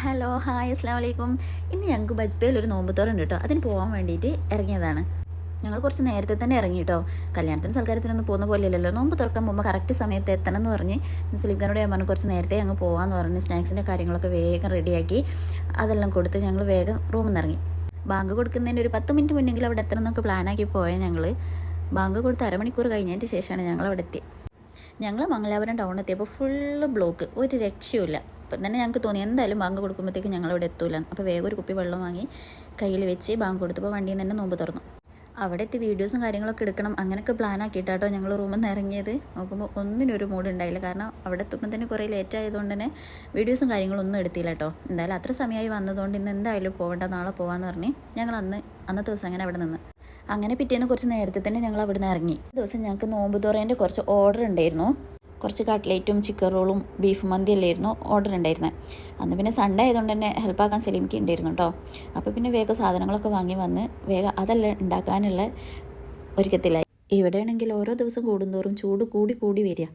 Hello hi അസ്സലാമു അലൈക്കും. ഇന്ന് ഞങ്ങൾക്ക് ബജ്പേയിൽ ഒരു നോമ്പുത്തോറുണ്ട് കേട്ടോ. അതിന് പോകാൻ വേണ്ടിയിട്ട് ഇറങ്ങിയതാണ്. ഞങ്ങൾ കുറച്ച് നേരത്തെ തന്നെ ഇറങ്ങി കേട്ടോ. കല്യാണത്തിന് സൽക്കാരത്തിനൊന്നും പോകുന്ന പോലെയല്ലല്ലോ. നോമ്പ് തുറക്കാൻ പോകുമ്പോൾ കറക്റ്റ് സമയത്ത് എത്തണം എന്ന് പറഞ്ഞ് സ്ലിംഖാനോട് ഞാൻ പറഞ്ഞു കുറച്ച് നേരത്തെ അങ്ങ് പോകാമെന്ന് പറഞ്ഞ് സ്നാക്സിൻ്റെ കാര്യങ്ങളൊക്കെ വേഗം റെഡിയാക്കി അതെല്ലാം കൊടുത്ത് ഞങ്ങൾ വേഗം റൂമിൽ നിന്ന് ഇറങ്ങി. ബാങ്ക് കൊടുക്കുന്നതിൻ്റെ ഒരു 10 മിനിറ്റ് മുന്നെങ്കിലും അവിടെ എത്തണം എന്നൊക്കെ പ്ലാനാക്കി പോയാൽ ഞങ്ങൾ ബാങ്ക് കൊടുത്ത് അരമണിക്കൂർ കഴിഞ്ഞതിന് ശേഷമാണ് ഞങ്ങൾ അവിടെ എത്തി. ഞങ്ങൾ മംഗലാപുരം ടൗൺ എത്തിയപ്പോൾ ഫുള്ള് ബ്ലോക്ക്, ഒരു രക്ഷയുമില്ല. അപ്പം തന്നെ ഞങ്ങൾക്ക് തോന്നി എന്തായാലും ബാങ്ക് കൊടുക്കുമ്പോഴത്തേക്ക് ഞങ്ങളവിടെ എത്തൂല. അപ്പോൾ വേഗം ഒരു കുപ്പി വെള്ളം വാങ്ങി കയ്യിൽ വെച്ച് ബാങ്ക് കൊടുത്തപ്പോൾ വണ്ടിയിൽ നിന്ന് തന്നെ നോമ്പ് തുറന്നു. അവിടെ എത്തി വീഡിയോസും കാര്യങ്ങളൊക്കെ എടുക്കണം അങ്ങനെയൊക്കെ പ്ലാൻ ആക്കിയിട്ടാട്ടോ ഞങ്ങൾ റൂമിൽ നിന്ന് ഇറങ്ങിയത്. നോക്കുമ്പോൾ ഒന്നിനൊരു മൂഡ് ഉണ്ടായില്ല. കാരണം അവിടെ എത്തുമ്പോൾ തന്നെ കുറേ ലേറ്റ് ആയതുകൊണ്ട് തന്നെ വീഡിയോസും കാര്യങ്ങളൊന്നും എടുത്തില്ല കേട്ടോ. എന്തായാലും അത്ര സമയമായി വന്നതുകൊണ്ട് ഇന്ന് എന്തായാലും പോകണ്ട, നാളെ പോകാമെന്ന് പറഞ്ഞ് ഞങ്ങൾ അന്നത്തെ ദിവസം അങ്ങനെ അവിടെ നിന്ന്. അങ്ങനെ പിറ്റേന്ന് കുറച്ച് നേരത്തെ തന്നെ ഞങ്ങൾ അവിടെ നിന്ന് ഇറങ്ങി. ദിവസം ഞങ്ങൾക്ക് നോമ്പ് തുറേൻ്റെ കുറച്ച് ഓർഡർ ഉണ്ടായിരുന്നു. കുറച്ച് കട്ട്ലേറ്റും ചിക്കൻ റോളും ബീഫ് മന്തി അല്ലായിരുന്നു ഓർഡർ ഉണ്ടായിരുന്നത്. അന്ന് പിന്നെ സൺഡേ ആയതുകൊണ്ട് തന്നെ ഹെൽപ്പാക്കാൻ സെലിമിക്ക് ഉണ്ടായിരുന്നു കേട്ടോ. അപ്പോൾ പിന്നെ വേഗം സാധനങ്ങളൊക്കെ വാങ്ങി വന്ന് വേഗം അതെല്ലാം ഉണ്ടാക്കാനുള്ള ഒരുക്കത്തിലായി. ഇവിടെയാണെങ്കിൽ ഓരോ ദിവസം കൂടുന്തോറും ചൂട് കൂടി കൂടി വരിക.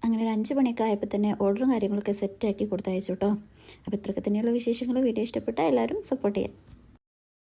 അങ്ങനെ 5 മണിയൊക്കെ ആയപ്പോൾ തന്നെ ഓർഡറും കാര്യങ്ങളൊക്കെ സെറ്റാക്കി കൊടുത്തയച്ചു കേട്ടോ. അപ്പോൾ ഇത്രയൊക്കെ തന്നെയുള്ള വിശേഷങ്ങൾ. വീഡിയോ ഇഷ്ടപ്പെട്ടാൽ എല്ലാവരും സപ്പോർട്ട് ചെയ്യാം.